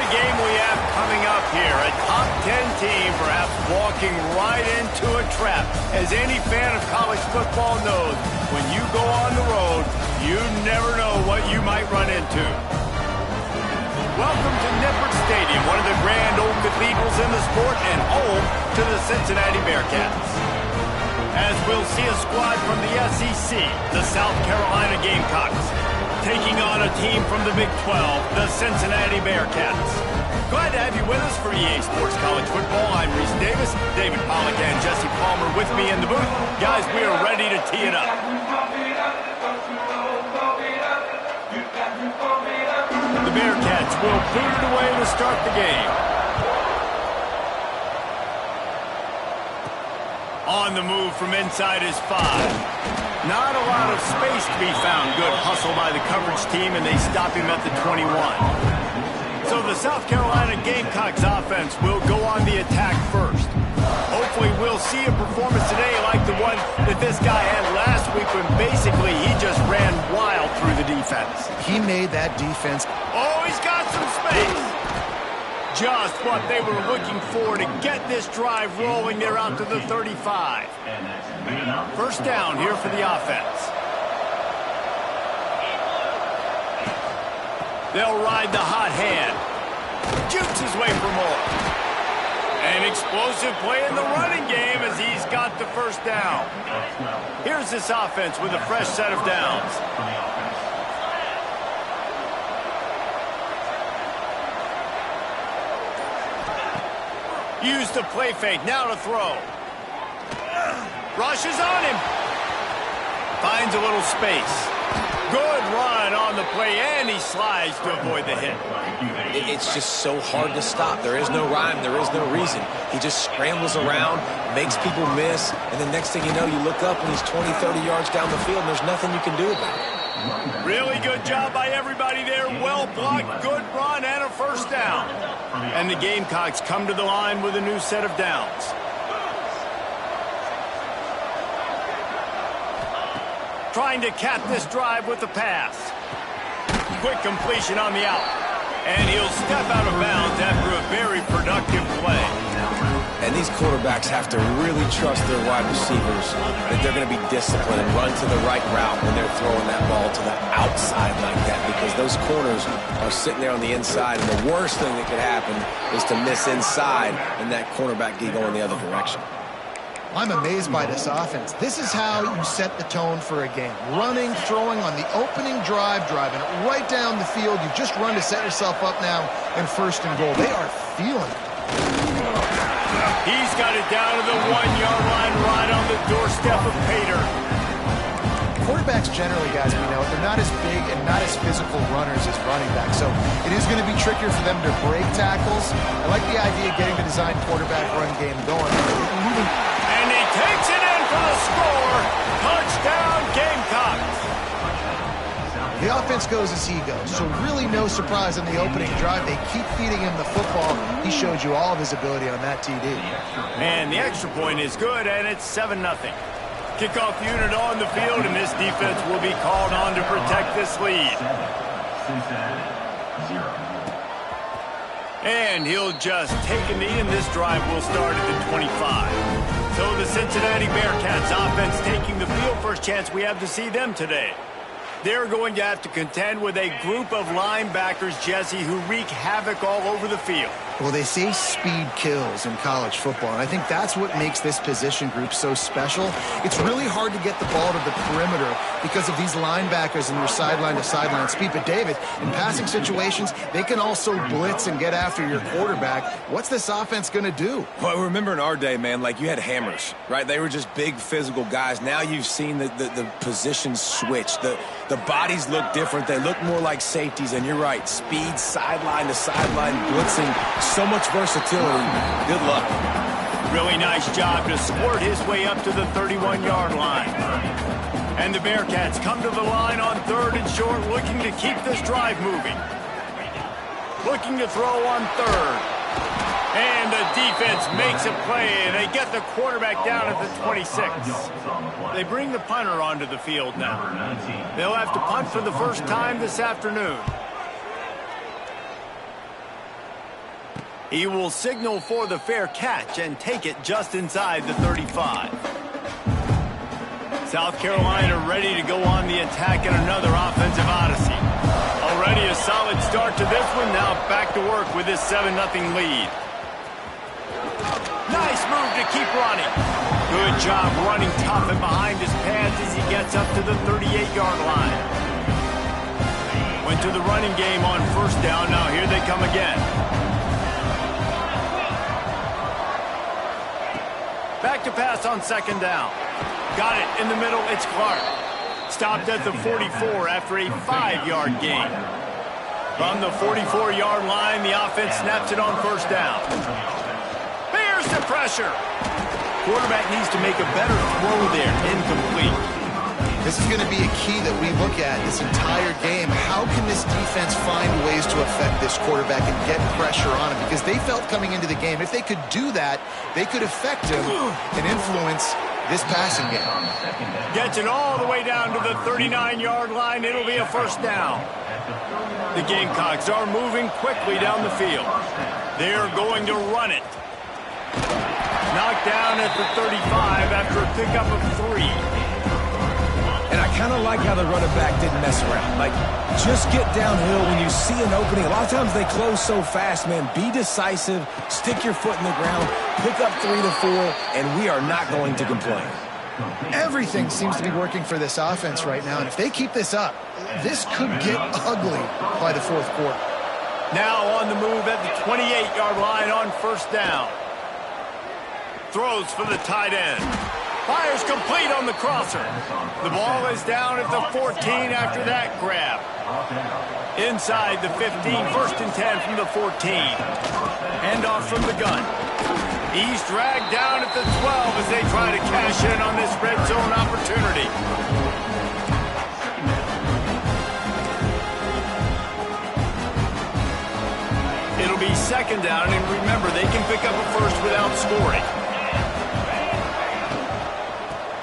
the game we have coming up here. A top 10 team perhaps walking right into a trap. As any fan of college football knows, when you go on the road, you never know what you might run into. Welcome to Nippert Stadium, one of the grand old cathedrals in the sport and home to the Cincinnati Bearcats. As we'll see a squad from the SEC, the South Carolina Gamecocks, taking on a team from the Big 12, the Cincinnati Bearcats. Glad to have you with us for EA Sports College Football. I'm Reese Davis, David Pollack and Jesse Palmer with me in the booth. Guys, we are ready to tee it up. The Bearcats will boot it away to start the game. On the move from inside is 5. Not a lot of space to be found. Good hustle by the coverage team, and they stop him at the 21. So the South Carolina Gamecocks offense will go on the attack first. Hopefully we'll see a performance today like the one that this guy had last week when basically he just ran wild through the defense. He made that defense. Oh, he's got some space. Just what they were looking for to get this drive rolling. They're out to the 35. First down here for the offense. They'll ride the hot hand. Jukes his way for more. An explosive play in the running game as he's got the first down. Here's this offense with a fresh set of downs. Use the play fake, now to throw. Rushes on him. Finds a little space. Good run on the play, and he slides to avoid the hit. It's just so hard to stop. There is no rhyme. There is no reason. He just scrambles around, makes people miss, and the next thing you know, you look up and he's 20, 30 yards down the field, and there's nothing you can do about it. Really good job by everybody there. Well blocked, good run, and a first down. And the Gamecocks come to the line with a new set of downs. Trying to cap this drive with the pass. Quick completion on the out. And he'll step out of bounds after a very productive play. And these quarterbacks have to really trust their wide receivers that they're going to be disciplined and run to the right route when they're throwing that ball to the outside like that, because those corners are sitting there on the inside, and the worst thing that could happen is to miss inside and that cornerback get going the other direction. I'm amazed by this offense. This is how you set the tone for a game. Running, throwing on the opening drive, driving it right down the field. You've just run to set yourself up now in first and goal. They are feeling it. He's got it down to the 1-yard line right on the doorstep of Pater. Quarterbacks generally, guys, we know, they're not as big and not as physical runners as running backs. So it is going to be trickier for them to break tackles. I like the idea of getting the design quarterback run game going. And he takes it in for the score. Touchdown, Gamecocks. The offense goes as he goes, so really no surprise on the opening drive. They keep feeding him the football. He showed you all of his ability on that TD. And the extra point is good, and it's 7-0. Kickoff unit on the field, and this defense will be called on to protect this lead. And he'll just take a knee, and this drive will start at the 25. So the Cincinnati Bearcats offense taking the field. First chance we have to see them today. They're going to have to contend with a group of linebackers, Jesse, who wreak havoc all over the field. Well, they say speed kills in college football, and I think that's what makes this position group so special. It's really hard to get the ball to the perimeter because of these linebackers and your sideline-to-sideline speed. But, David, in passing situations, they can also blitz and get after your quarterback. What's this offense going to do? Well, remember in our day, man, like you had hammers, right? They were just big physical guys. Now you've seen the positions switch. The bodies look different. They look more like safeties, and you're right. Speed, sideline to sideline, blitzing, so much versatility. Good luck. Really nice job to squirt his way up to the 31-yard line. And the Bearcats come to the line on 3rd and short, looking to keep this drive moving. Looking to throw on 3rd. And the defense makes a play. They get the quarterback down at the 26. They bring the punter onto the field now. They'll have to punt for the first time this afternoon. He will signal for the fair catch and take it just inside the 35. South Carolina ready to go on the attack in another offensive odyssey. Already a solid start to this one. Now back to work with this 7-0 lead. Nice move to keep running. Good job running tough and behind his pads as he gets up to the 38-yard line. Went to the running game on first down. Now here they come again. Back to pass on second down. Got it in the middle. It's Clark. Stopped at the 44 after a 5-yard gain. From the 44-yard line, the offense snaps it on first down. Here's the pressure. Quarterback needs to make a better throw there. Incomplete. This is going to be a key that we look at this entire game. How can this defense find ways to affect this quarterback and get pressure on him? Because they felt coming into the game, if they could do that, they could affect him and influence this passing game. Gets it all the way down to the 39-yard line. It'll be a first down. The Gamecocks are moving quickly down the field. They're going to run it. Knocked down at the 35 after a pickup of 3. And I kind of like how the running back didn't mess around. Like, just get downhill when you see an opening. A lot of times they close so fast, man. Be decisive, stick your foot in the ground, pick up 3 to 4, and we are not going to complain. Everything seems to be working for this offense right now, and if they keep this up, this could get ugly by the fourth quarter. Now on the move at the 28-yard line on first down. Throws for the tight end. Fires complete on the crosser. The ball is down at the 14 after that grab. Inside the 15, first and 10 from the 14. Handoff from the gun. He's dragged down at the 12 as they try to cash in on this red zone opportunity. It'll be second down, and remember, they can pick up a first without scoring.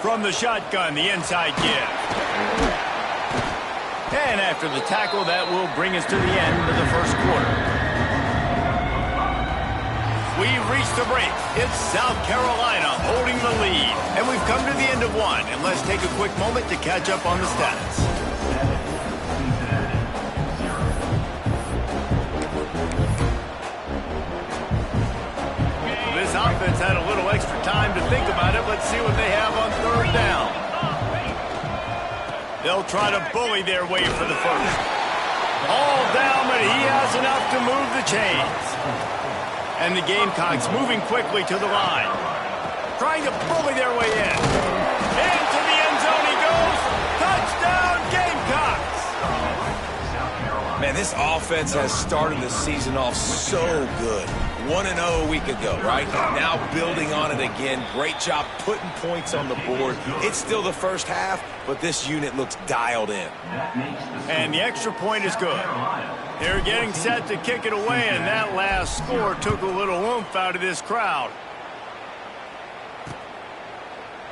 From the shotgun, the inside give. And after the tackle, that will bring us to the end of the first quarter. We've reached the break. It's South Carolina holding the lead. And we've come to the end of one. And let's take a quick moment to catch up on the stats. This offense had a little extra time to think about it. Let's see what they have on third down. They'll try to bully their way for the first. All down, but he has enough to move the chains. And the Gamecocks moving quickly to the line. Trying to bully their way in. Into the end zone he goes. Touchdown, Gamecocks! Man, this offense has started the season off so good. 1-0 a week ago, right? Now building on it again. Great job putting points on the board. It's still the first half, but this unit looks dialed in. And the extra point is good. They're getting set to kick it away, and that last score took a little oomph out of this crowd.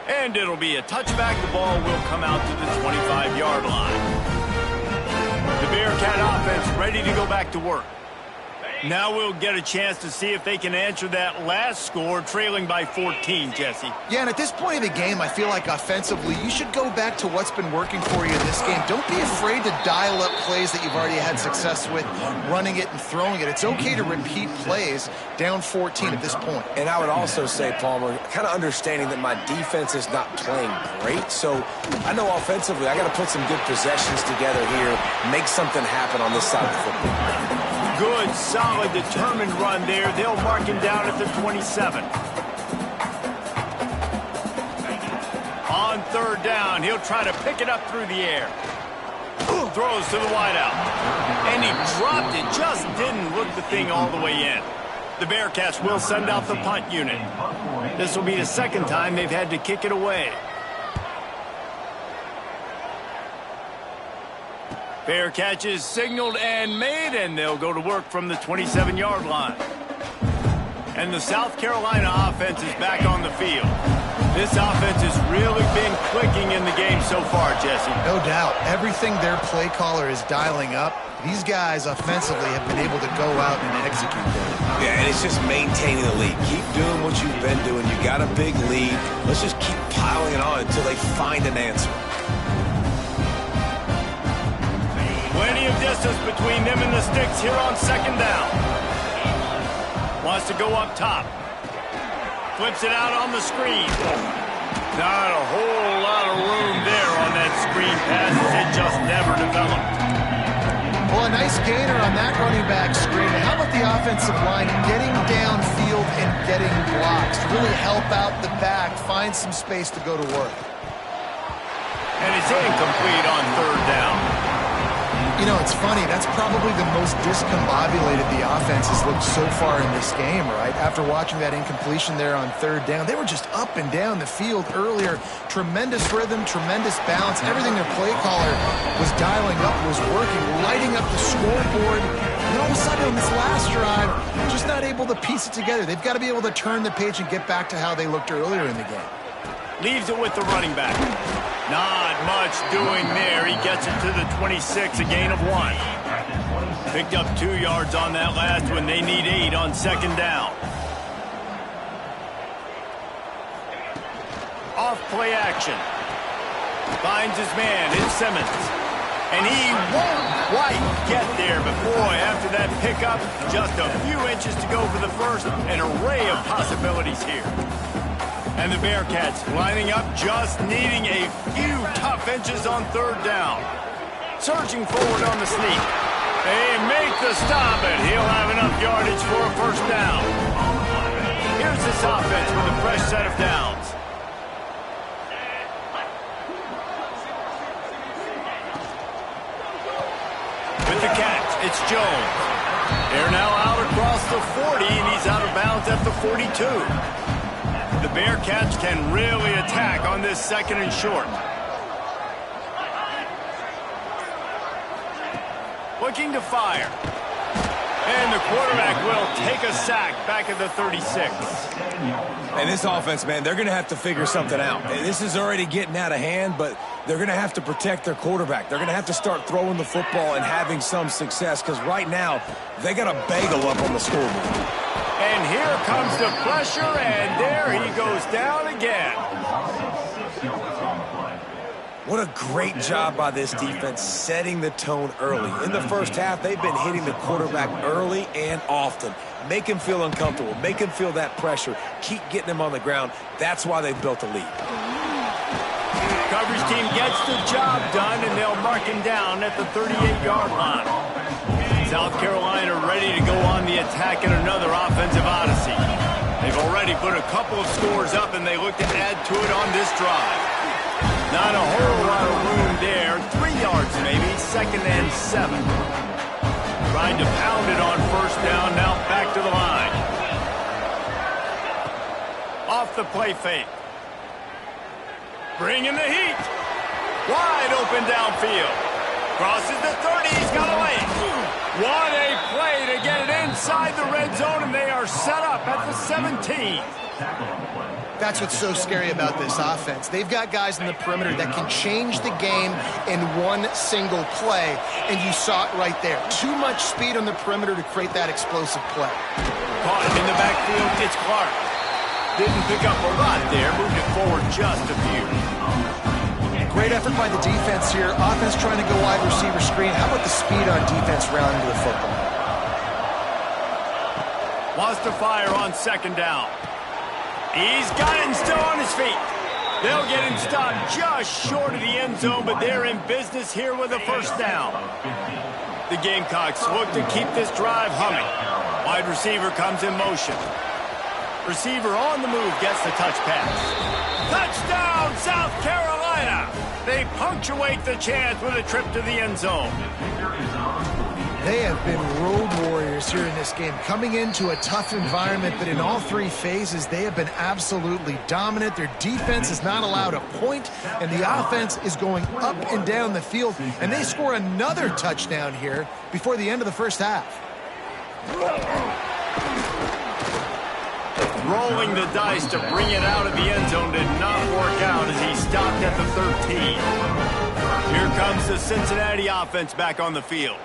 And it'll be a touchback. The ball will come out to the 25-yard line. The Bearcat offense ready to go back to work. Now we'll get a chance to see if they can answer that last score, trailing by 14, Jesse. Yeah, and at this point of the game, I feel like offensively, you should go back to what's been working for you in this game. Don't be afraid to dial up plays that you've already had success with, running it and throwing it. It's okay to repeat plays down 14 at this point. And I would also say, Palmer, kind of understanding that my defense is not playing great, so I know offensively I got to put some good possessions together here, make something happen on this side of the football. Good, solid, determined run there. They'll mark him down at the 27. On third down, he'll try to pick it up through the air. Throws to the wideout. And he dropped it, just didn't look the thing all the way in. The Bearcats will send out the punt unit. This will be the second time they've had to kick it away. Fair catch is signaled and made, and they'll go to work from the 27-yard line. And the South Carolina offense is back on the field. This offense has really been clicking in the game so far, Jesse. No doubt. Everything their play caller is dialing up, these guys offensively have been able to go out and execute them. Yeah, and it's just maintaining the lead. Keep doing what you've been doing. You got a big lead. Let's just keep piling it on until they find an answer. Plenty of distance between them and the sticks here on second down. Wants to go up top. Flips it out on the screen. Not a whole lot of room there on that screen pass. It just never developed. Well, a nice gainer on that running back screen. How about the offensive line getting downfield and getting blocks to really help out the back, find some space to go to work? And it's incomplete on third down. You know, it's funny. That's probably the most discombobulated the offense has looked so far in this game, right? After watching that incompletion there on third down, they were just up and down the field earlier. Tremendous rhythm, tremendous balance. Everything their play caller was dialing up was working, lighting up the scoreboard. And all of a sudden on this last drive, just not able to piece it together. They've got to be able to turn the page and get back to how they looked earlier in the game. Leaves it with the running back. Not much doing there. He gets it to the 26, a gain of 1. Picked up 2 yards on that last one. They need 8 on second down. Off play action. Finds his man. It's Simmons. And he won't quite get there. But boy, after that pickup, just a few inches to go for the first. An array of possibilities here. And the Bearcats lining up, just needing a few tough inches on third down. Surging forward on the sneak. They make the stop, and he'll have enough yardage for a first down. Here's this offense with a fresh set of downs. With the catch, it's Jones. They're now out across the 40, and he's out of bounds at the 42. The Bearcats can really attack on this second and short. Looking to fire. And the quarterback will take a sack back at the 36. And this offense, man, they're going to have to figure something out. This is already getting out of hand, but they're going to have to protect their quarterback. They're going to have to start throwing the football and having some success because right now they got a bagel up on the scoreboard. And here comes the pressure, and there he goes down again. What a great job by this defense setting the tone early. In the first half, they've been hitting the quarterback early and often. Make him feel uncomfortable. Make him feel that pressure. Keep getting him on the ground. That's why they've built a lead. Coverage team gets the job done, and they'll mark him down at the 38-yard line. South Carolina ready to go on the attack in another offensive odyssey. They've already put a couple of scores up, and they look to add to it on this drive. Not a whole lot of room there. 3 yards maybe, second and 7. Trying to pound it on first down, now back to the line. Off the play fake. Bringing the heat. Wide open downfield. Crosses the 30, he's got a lane. What a play to get it inside the red zone, and they are set up at the 17. That's what's so scary about this offense. They've got guys in the perimeter that can change the game in one single play, and you saw it right there. Too much speed on the perimeter to create that explosive play. Caught him in the backfield, it's Clark. Didn't pick up a lot there, moved it forward just a few. Great effort by the defense here. Offense trying to go wide receiver screen. How about the speed on defense rounding the football? Wants to fire on second down. He's got it and still on his feet. They'll get him stopped just short of the end zone, but they're in business here with a first down. The Gamecocks look to keep this drive humming. Wide receiver comes in motion. Receiver on the move gets the touch pass. Touchdown, South Carolina! They punctuate the chance with a trip to the end zone. They have been road warriors here in this game, coming into a tough environment, but in all 3 phases, they have been absolutely dominant. Their defense is not allowed a point, and the offense is going up and down the field, and they score another touchdown here before the end of the first half. Rolling the dice to bring it out of the end zone did not work out as he stopped at the 13. Here comes the Cincinnati offense back on the field.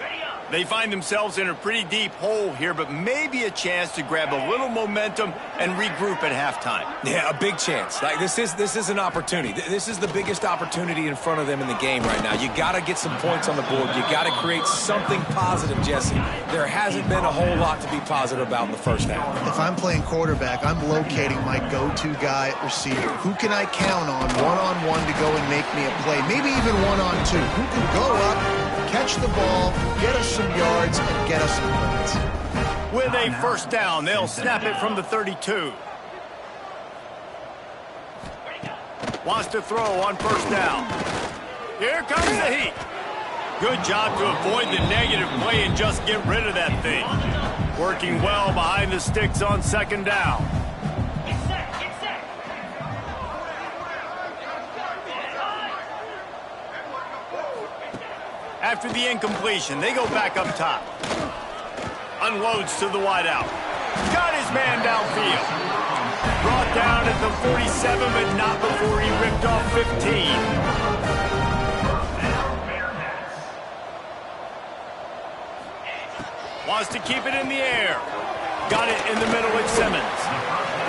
They find themselves in a pretty deep hole here, but maybe a chance to grab a little momentum and regroup at halftime. Yeah, a big chance. Like this is an opportunity. This is the biggest opportunity in front of them in the game right now. You got to get some points on the board. You got to create something positive, Jesse. There hasn't been a whole lot to be positive about in the first half. If I'm playing quarterback, I'm locating my go-to guy at receiver. Who can I count on one-on-one to go and make me a play? Maybe even one-on-two. Who can go up, catch the ball, get us some yards, and get us some points. With a first down, they'll snap it from the 32. Wants to throw on first down. Here comes the heat. Good job to avoid the negative play and just get rid of that thing. Working well behind the sticks on second down. After the incompletion, they go back up top. Unloads to the wideout. Got his man downfield. Brought down at the 47, but not before he ripped off 15. Wants to keep it in the air. Got it in the middle with Simmons.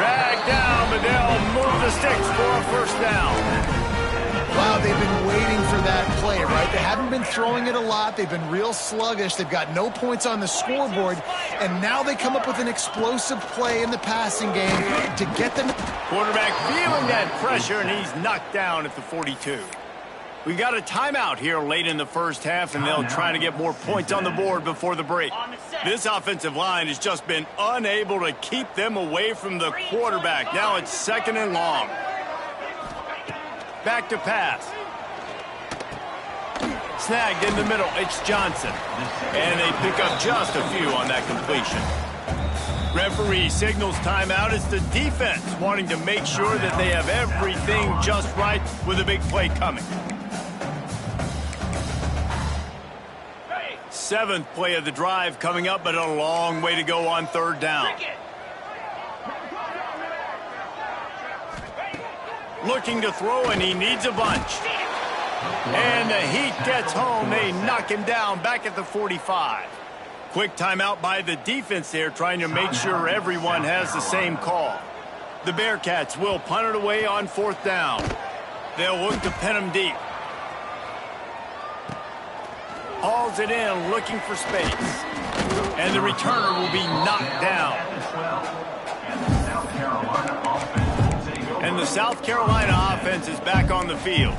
Dragged down, but they'll move the sticks for a first down. Wow, they've been waiting for that play, right? They haven't been throwing it a lot. They've been real sluggish. They've got no points on the scoreboard. And now they come up with an explosive play in the passing game to get them. Quarterback feeling that pressure, and he's knocked down at the 42. We got a timeout here late in the first half, and they'll try to get more points on the board before the break. This offensive line has just been unable to keep them away from the quarterback. Now it's second and long. Back to pass. Snagged in the middle. It's Johnson. And they pick up just a few on that completion. Referee signals timeout. It's the defense wanting to make sure that they have everything just right with a big play coming. Seventh play of the drive coming up, but a long way to go on third down. Looking to throw, and he needs a bunch. And the Heat gets home. They knock him down back at the 45. Quick timeout by the defense there, trying to make sure everyone has the same call. The Bearcats will punt it away on fourth down. They'll look to pin him deep. Hauls it in, looking for space. And the returner will be knocked down. And the South Carolina offense is back on the field.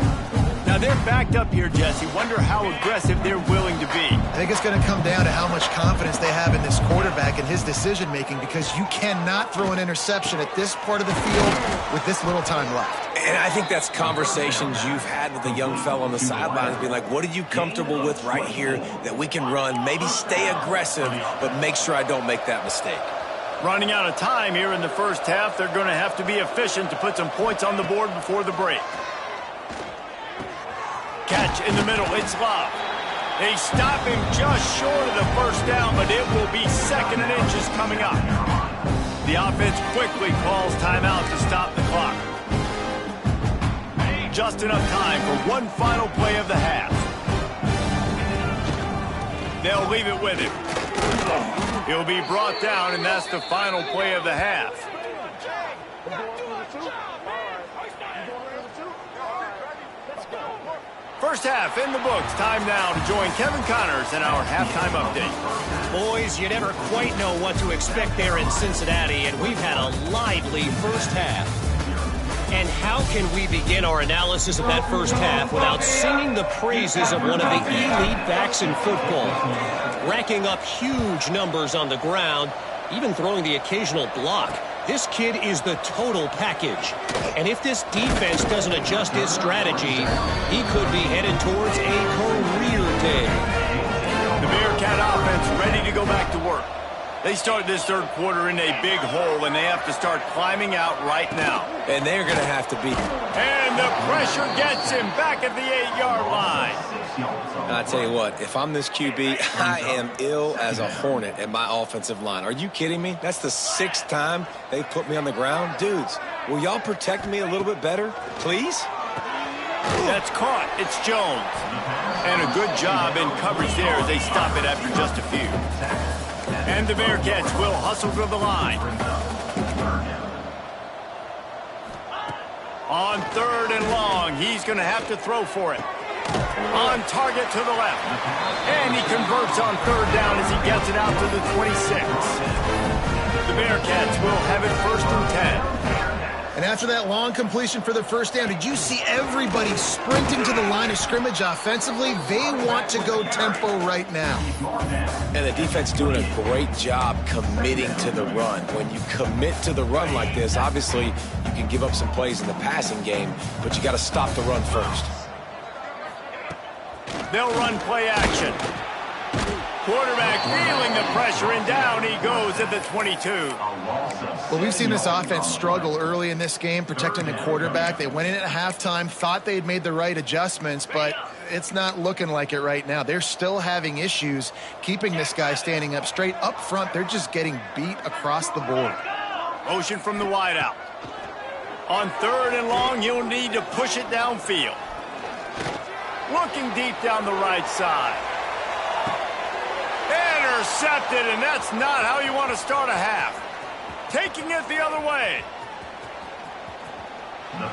Now they're backed up here, Jesse. Wonder how aggressive they're willing to be. I think it's going to come down to how much confidence they have in this quarterback and his decision-making, because you cannot throw an interception at this part of the field with this little time left. And I think that's conversations you've had with the young fellow on the sidelines, being like, what are you comfortable with right here that we can run? Maybe stay aggressive, but make sure I don't make that mistake. Running out of time here in the first half. They're going to have to be efficient to put some points on the board before the break. Catch in the middle. It's Love. They stop him just short of the first down, but it will be second and inches coming up. The offense quickly calls timeout to stop the clock. Just enough time for one final play of the half. They'll leave it with him. He'll be brought down, and that's the final play of the half. First half in the books. Time now to join Kevin Connors in our halftime update. Boys, you never quite know what to expect there in Cincinnati, and we've had a lively first half. And how can we begin our analysis of that first half without singing the praises of one of the elite backs in football? Racking up huge numbers on the ground, even throwing the occasional block. This kid is the total package. And if this defense doesn't adjust his strategy, he could be headed towards a career day. The Bearcat offense ready to go back to work. They start this third quarter in a big hole, and they have to start climbing out right now. And they're going to have to be. And the pressure gets him back at the 8-yard line. I tell you what, if I'm this QB, I am ill as a hornet at my offensive line. Are you kidding me? That's the 6th time they've put me on the ground. Dudes, will y'all protect me a little bit better, please? That's caught. It's Jones. And a good job in coverage there as they stop it after just a few. And the Bearcats will hustle to the line. On 3rd and long, he's going to have to throw for it. On target to the left. And he converts on 3rd down as he gets it out to the 26. The Bearcats will have it 1st and 10. And after that long completion for the first down, did you see everybody sprinting to the line of scrimmage offensively? They want to go tempo right now. And the defense doing a great job committing to the run. When you commit to the run like this, obviously you can give up some plays in the passing game, but you got to stop the run first. They'll run play action. Quarterback feeling the pressure, and down he goes at the 22. Well, we've seen this offense struggle early in this game protecting the quarterback. They went in at halftime, thought they'd made the right adjustments, but it's not looking like it right now. They're still having issues keeping this guy standing up straight. Up front, they're just getting beat across the board. Motion from the wideout. On 3rd and long, he'll need to push it downfield. Looking deep down the right side. Intercepted, and that's not how you want to start a half. Taking it the other way. You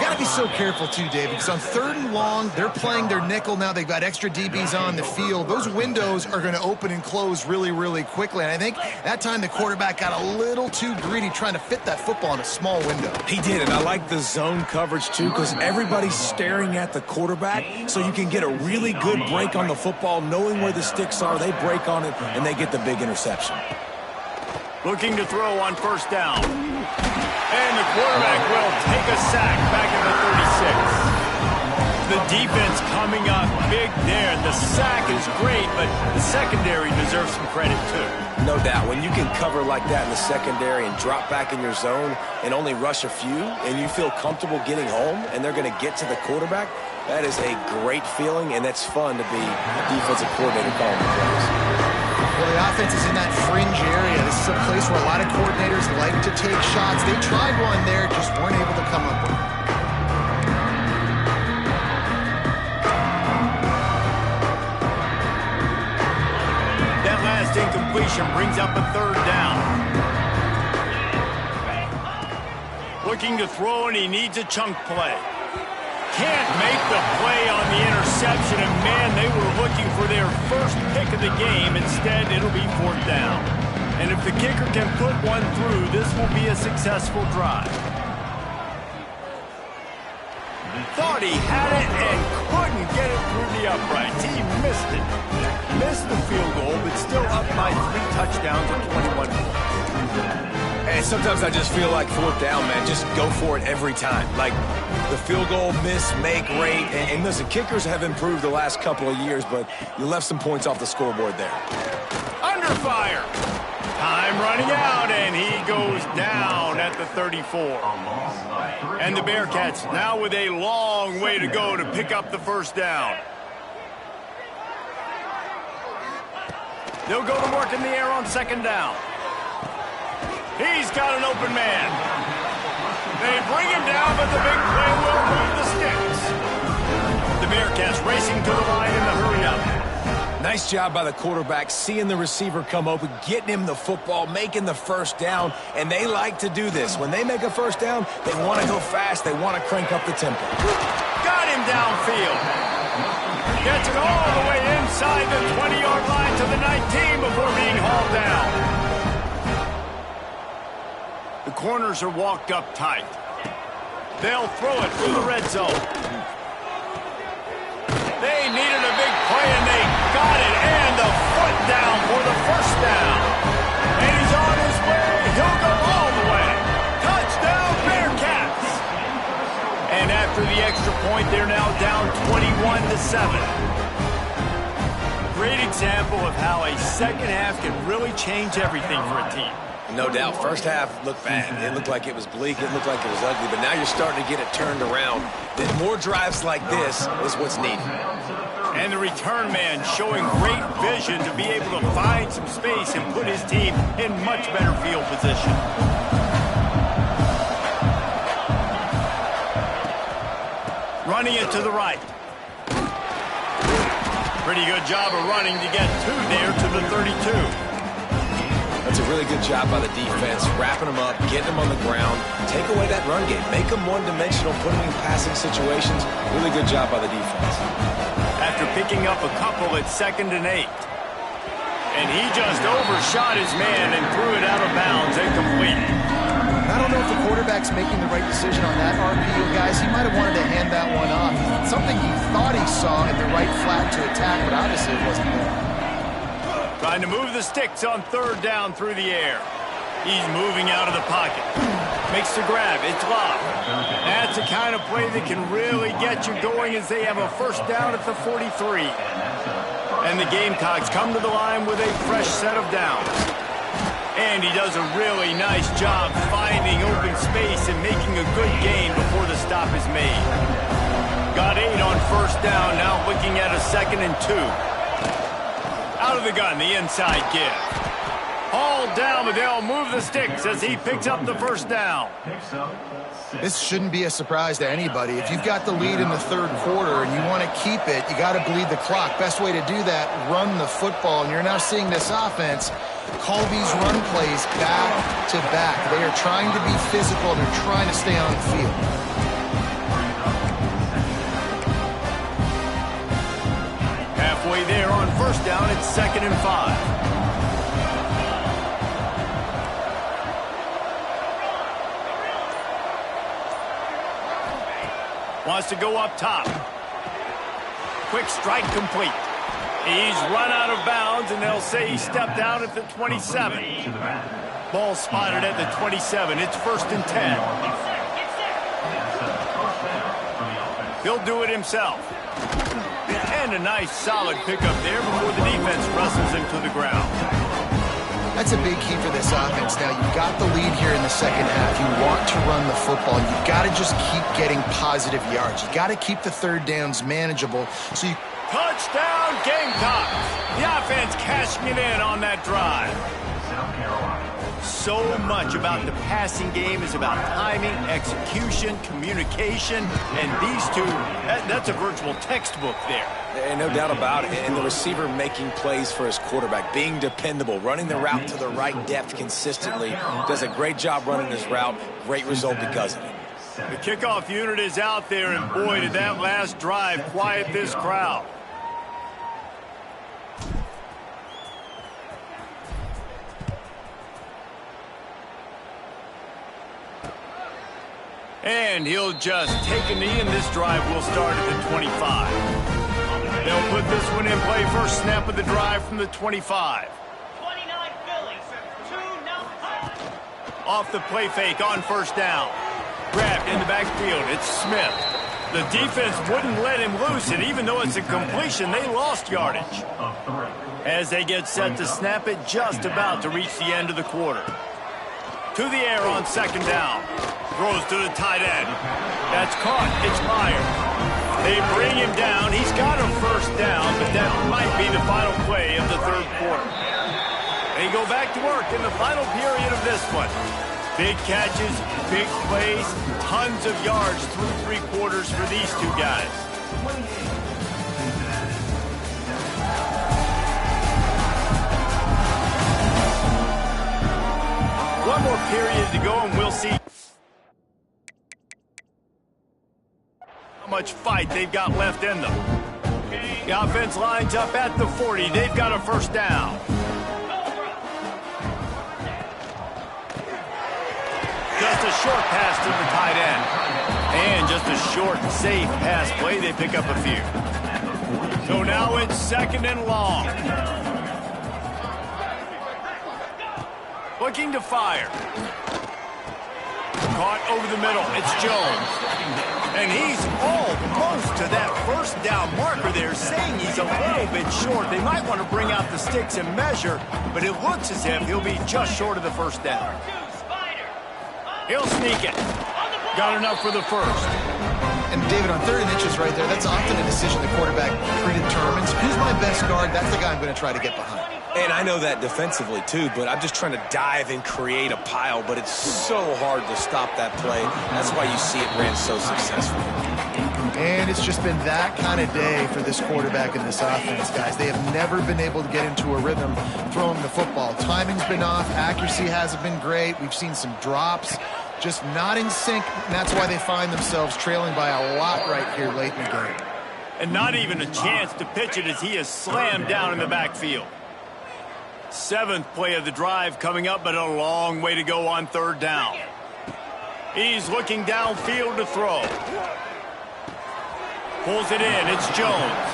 got to be so careful too, Dave, because on 3rd and long, they're playing their nickel now. They've got extra DBs on the field. Those windows are going to open and close really, really quickly. And I think that time the quarterback got a little too greedy trying to fit that football in a small window. He did, and I like the zone coverage too, because everybody's staring at the quarterback, so you can get a really good break on the football, knowing where the sticks are. They break on it, and they get the big interception. Looking to throw on 1st down. And the quarterback will take a sack back at the 36. The defense coming up big there. The sack is great, but the secondary deserves some credit too. No doubt. When you can cover like that in the secondary and drop back in your zone and only rush a few, and you feel comfortable getting home, and they're going to get to the quarterback, that is a great feeling, and that's fun to be a defensive coordinator calling the plays. Well, the offense is in that fringe area. This is a place where a lot of coordinators like to take shots. They tried one there, just weren't able to come up with it. That last incompletion brings up a 3rd down. Looking to throw, and he needs a chunk play. Can't make the play on the interception, and man, they were looking for their first pick of the game. Instead, it'll be 4th down. And if the kicker can put one through, this will be a successful drive. Thought he had it and couldn't get it through the uprights. He missed it. Missed the field goal, but still up by 3 touchdowns and 21 points. And sometimes I just feel like 4th down, man. Just go for it every time. Like the field goal, miss, make, rate. And listen, kickers have improved the last couple of years, but you left some points off the scoreboard there. Under fire. Time running out, and he goes down at the 34. And the Bearcats now with a long way to go to pick up the 1st down. They'll go to work in the air on 2nd down. He's got an open man. They bring him down, but the big play will move the sticks. The Bearcats racing to the line in the hurry-up. Nice job by the quarterback, seeing the receiver come open, getting him the football, making the 1st down, and they like to do this. When they make a 1st down, they want to go fast. They want to crank up the tempo. Got him downfield. Gets it all the way inside the 20-yard line to the 19 before being hauled down. The corners are walked up tight. They'll throw it through the red zone. They needed a big play, and they got it. And the foot down for the 1st down. And he's on his way. He'll go all the way. Touchdown, Bearcats. And after the extra point, they're now down 21-7. Great example of how a second half can really change everything for a team. No doubt. 1st half looked bad. It looked like it was bleak. It looked like it was ugly. But now you're starting to get it turned around. Then more drives like this is what's needed. And And the return man showing great vision to be able to find some space and put his team in much better field position. Running it to the right. Pretty good job of running to get two there to the 32. That's a really good job by the defense, wrapping them up, getting them on the ground, take away that run game, make them one-dimensional, put them in passing situations. Really good job by the defense. After picking up a couple at 2nd and 8. And he just overshot his man and threw it out of bounds incomplete. I don't know if the quarterback's making the right decision on that RPO, guys. He might have wanted to hand that one off. Something he thought he saw in the right flat to attack, but obviously it wasn't there. Trying to move the sticks on 3rd down through the air. He's moving out of the pocket. Makes the grab. It's locked. That's the kind of play that can really get you going as they have a 1st down at the 43. And the Gamecocks come to the line with a fresh set of downs. And he does a really nice job finding open space and making a good gain before the stop is made. Got 8 on 1st down, now looking at a 2nd and 2. Out of the gun, the inside give. Hauled down, but they'll move the sticks as he picks up the 1st down. This shouldn't be a surprise to anybody. If you've got the lead in the 3rd quarter and you want to keep it, you got to bleed the clock. Best way to do that, run the football. And you're now seeing this offense call these run plays back to back. They are trying to be physical. They're trying to stay on the field. Halfway there on 1st down, it's 2nd and 5. Wants to go up top. Quick strike complete. He's run out of bounds, and they'll say he stepped out at the 27. Ball spotted at the 27. It's 1st and 10. He'll do it himself. And a nice solid pickup there before the defense wrestles him to the ground. That's a big key for this offense. Now, you've got the lead here in the 2nd half. You want to run the football. You've got to just keep getting positive yards. You've got to keep the 3rd downs manageable. So you Touchdown, Gamecocks! The offense cashing it in on that drive. So much about the passing game is about timing, execution, communication, and these two, that's a virtual textbook there. And no doubt about it. And the receiver making plays for his quarterback, being dependable, running the route to the right depth consistently. Does a great job running his route. Great result because of it. The kickoff unit is out there, and boy, did that last drive quiet this crowd. And he'll just take a knee, and this drive will start at the 25. They'll put this one in play first snap of the drive from the 25. 29 Phillies, 2-0. Off the play fake on 1st down. Grabbed in the backfield. It's Smith. The defense wouldn't let him loose, and even though it's a completion, they lost yardage. As they get set to snap it, just about to reach the end of the quarter. To the air on 2nd down. Throws to the tight end. That's caught. It's Myers. They bring him down. He's got a 1st down, but that might be the final play of the 3rd quarter. They go back to work in the final period of this one. Big catches, big plays, tons of yards through 3 quarters for these two guys. One more period to go, and we'll see how much fight they've got left in them. The offense lines up at the 40. They've got a 1st down. Just a short pass to the tight end. And just a short, safe pass play. They pick up a few. So now it's 2nd and long. Looking to fire. Caught over the middle. It's Jones. And he's almost to that 1st down marker there, saying he's a little bit short. They might want to bring out the sticks and measure, but it looks as if he'll be just short of the 1st down. He'll sneak it. Got enough for the 1st. And David, on 3rd and inches right there, that's often a decision the quarterback predetermines best guard, that's the guy I'm going to try to get behind. And I know that defensively too, but I'm just trying to dive and create a pile, but it's so hard to stop that play. That's why you see it ran so successfully. And it's just been that kind of day for this quarterback and this offense, guys. They have never been able to get into a rhythm throwing the football. Timing's been off. Accuracy hasn't been great. We've seen some drops. Just not in sync, and that's why they find themselves trailing by a lot right here late in the game. And not even a chance to pitch it as he is slammed down in the backfield. 7th play of the drive coming up, but a long way to go on 3rd down. He's looking downfield to throw. Pulls it in. It's Jones.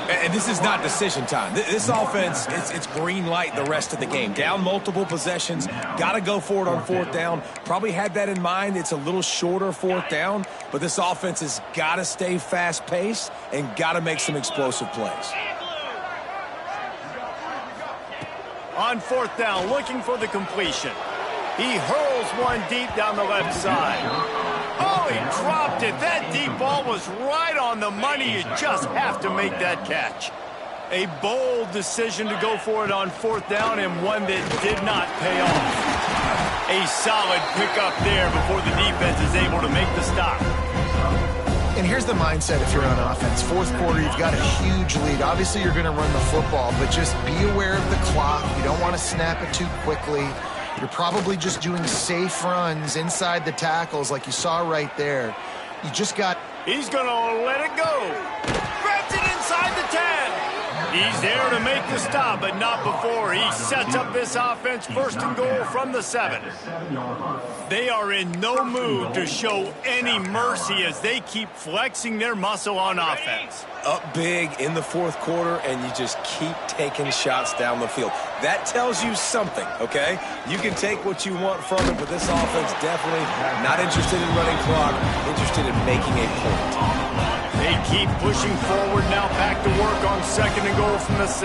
And this is not decision time. This offense, it's green light the rest of the game. Down multiple possessions. Got to go for it on 4th down. Probably had that in mind. It's a little shorter 4th down, but this offense has got to stay fast-paced and got to make some explosive plays. On 4th down, looking for the completion. He hurls one deep down the left side. Oh, he dropped it. That deep ball was right on the money. You just have to make that catch. A bold decision to go for it on 4th down, and one that did not pay off. A solid pickup there before the defense is able to make the stop. And here's the mindset if you're on offense. 4th quarter, you've got a huge lead. Obviously, you're going to run the football, but just be aware of the clock. You don't want to snap it too quickly. You're probably just doing safe runs inside the tackles like you saw right there. You just got... He's going to let it go. Grabs it inside the 10. He's there to make the stop, but not before he sets up this offense 1st and goal from the 7. They are in no mood to show any mercy as they keep flexing their muscle on offense. Up big in the 4th quarter, and you just keep taking shots down the field. That tells you something, okay? You can take what you want from it, but this offense definitely not interested in running clock, interested in making a point. They keep pushing forward now, back to work on 2nd and goal from the 6.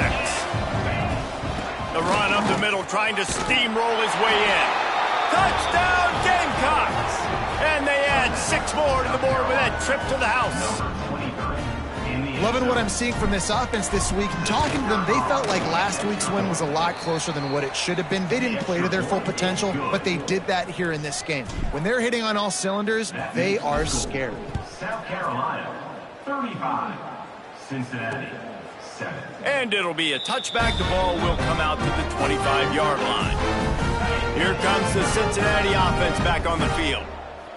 The run up the middle, trying to steamroll his way in. Touchdown, Gamecocks! And they add 6 more to the board with that trip to the house. Loving what I'm seeing from this offense this week. Talking to them, they felt like last week's win was a lot closer than what it should have been. They didn't play to their full potential, but they did that here in this game. When they're hitting on all cylinders, they are scary. South Carolina, 35. Cincinnati, 7. And it'll be a touchback. The ball will come out to the 25-yard line. Here comes the Cincinnati offense back on the field.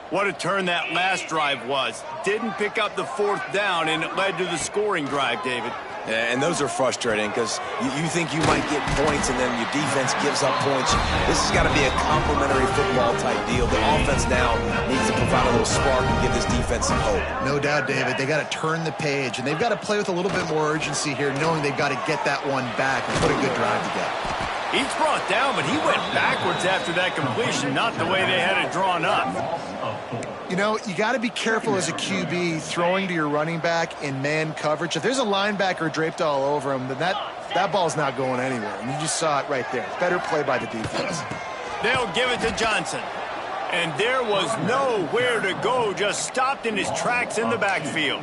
What a turn that last drive was. Didn't pick up the 4th down, and it led to the scoring drive, David. Yeah, and those are frustrating because you think you might get points and then your defense gives up points. This has got to be a complementary football type deal. The offense now needs to provide a little spark and give this defense some hope. No doubt, David. They got to turn the page, and they've got to play with a little bit more urgency here, knowing they've got to get that one back and put a good drive together. He's brought down, but he went backwards after that completion, not the way they had it drawn up. You know, you got to be careful as a QB throwing to your running back in man coverage. If there's a linebacker draped all over him, then that ball's not going anywhere. And you just saw it right there. Better play by the defense. They'll give it to Johnson. And there was nowhere to go, just stopped in his tracks in the backfield.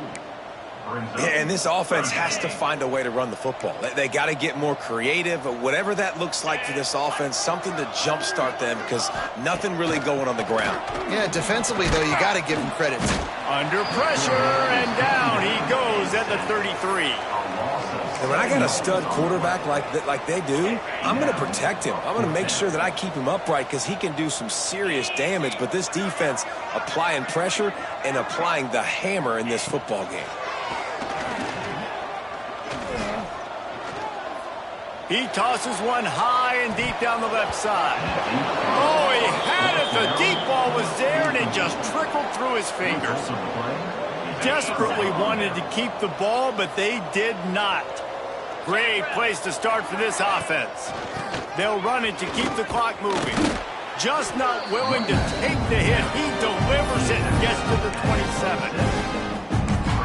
And this offense has to find a way to run the football. They got to get more creative, whatever that looks like for this offense, something to jumpstart them because nothing really going on the ground. Yeah, defensively, though, you got to give him credit. Under pressure, and down he goes at the 33. And when I got a stud quarterback like they do, I'm going to protect him. I'm going to make sure that I keep him upright because he can do some serious damage. But this defense applying pressure and applying the hammer in this football game. He tosses one high and deep down the left side. Oh, he had it. The deep ball was there, and it just trickled through his fingers. Desperately wanted to keep the ball, but they did not. Great place to start for this offense. They'll run it to keep the clock moving. Just not willing to take the hit. He delivers it and gets to the 27.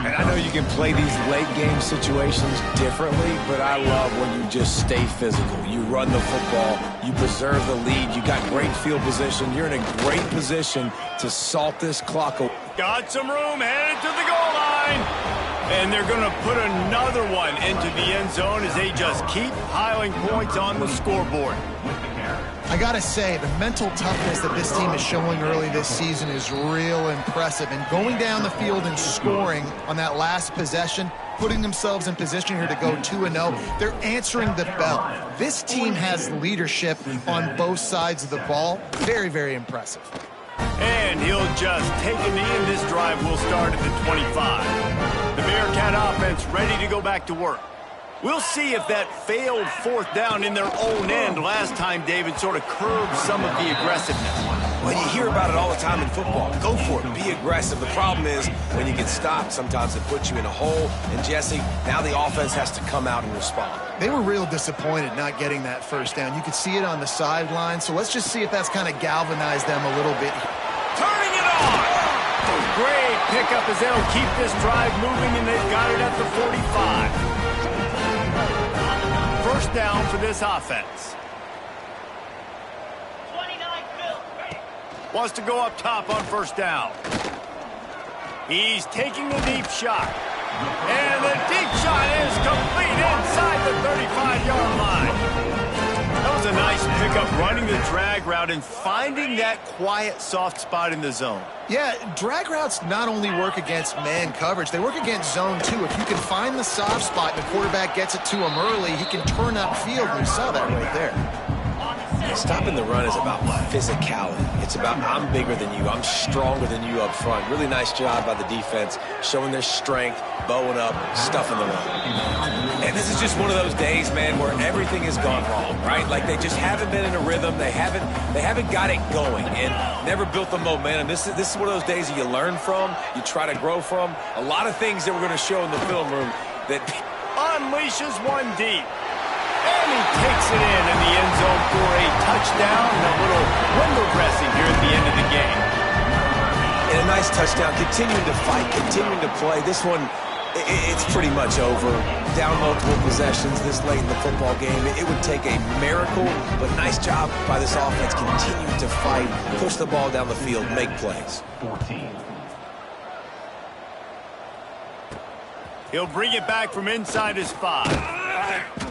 And I know you can play these late game situations differently, but I love when you just stay physical. You run the football, you preserve the lead, you got great field position, you're in a great position to salt this clock away. Got some room, headed to the goal line. And they're going to put another one into the end zone as they just keep piling points on the scoreboard. I got to say, the mental toughness that this team is showing early this season is real impressive. And going down the field and scoring on that last possession, putting themselves in position here to go 2-0, they're answering the bell. This team has leadership on both sides of the ball. Very, very impressive. And he'll just take a knee, and this drive will start at the 25. The Bearcat offense ready to go back to work. We'll see if that failed fourth down in their own end last time, David, sort of curbed some of the aggressiveness. Well, you hear about it all the time in football. Go for it. Be aggressive. The problem is when you get stopped, sometimes it puts you in a hole. And, Jesse, now the offense has to come out and respond. They were real disappointed not getting that first down. You could see it on the sideline. So let's just see if that's kind of galvanized them a little bit. Turning it on! Great pickup as they'll keep this drive moving, and they've got it at the 45. First down for this offense. 29 Phil. Wants to go up top on first down. He's taking the deep shot. And the deep shot is complete inside the 35-yard line. That was a nice pickup, running the drag route and finding that quiet, soft spot in the zone. Yeah, drag routes not only work against man coverage, they work against zone too. If you can find the soft spot and the quarterback gets it to him early, he can turn upfield, and we saw that right there. Stopping the run is about physicality. It's about I'm bigger than you. I'm stronger than you up front. Really nice job by the defense, showing their strength, bowing up, stuffing the run. And this is just one of those days, man, where everything has gone wrong, right? Like they just haven't been in a rhythm. They haven't got it going and never built the momentum. This is one of those days that you learn from, you try to grow from. A lot of things that we're going to show in the film room that unleashes one deep. And he takes it in the end zone for a touchdown and a little window dressing here at the end of the game. And a nice touchdown, continuing to fight, continuing to play. This one, it's pretty much over. Down multiple possessions this late in the football game. It would take a miracle, but nice job by this offense continuing to fight, push the ball down the field, make plays. 14. He'll bring it back from inside his 5.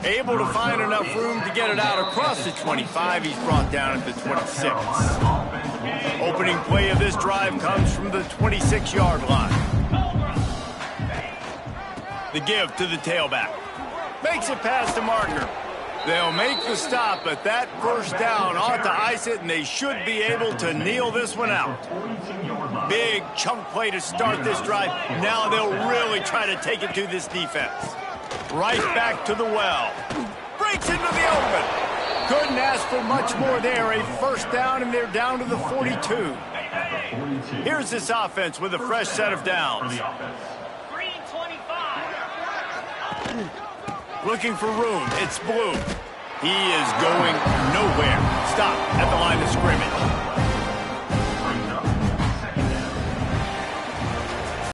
Able to find enough room to get it out across the 25. He's brought down at the 26. Opening play of this drive comes from the 26-yard line. The give to the tailback. Makes it past the marker. They'll make the stop, but that first down ought to ice it, and they should be able to kneel this one out. Big chunk play to start this drive. Now they'll really try to take it to this defense. Right back to the well. Breaks into the open. Couldn't ask for much more there. A first down, and they're down to the 42. Here's this offense with a fresh set of downs. 325. Looking for room. It's Blue. He is going nowhere. Stop at the line of scrimmage.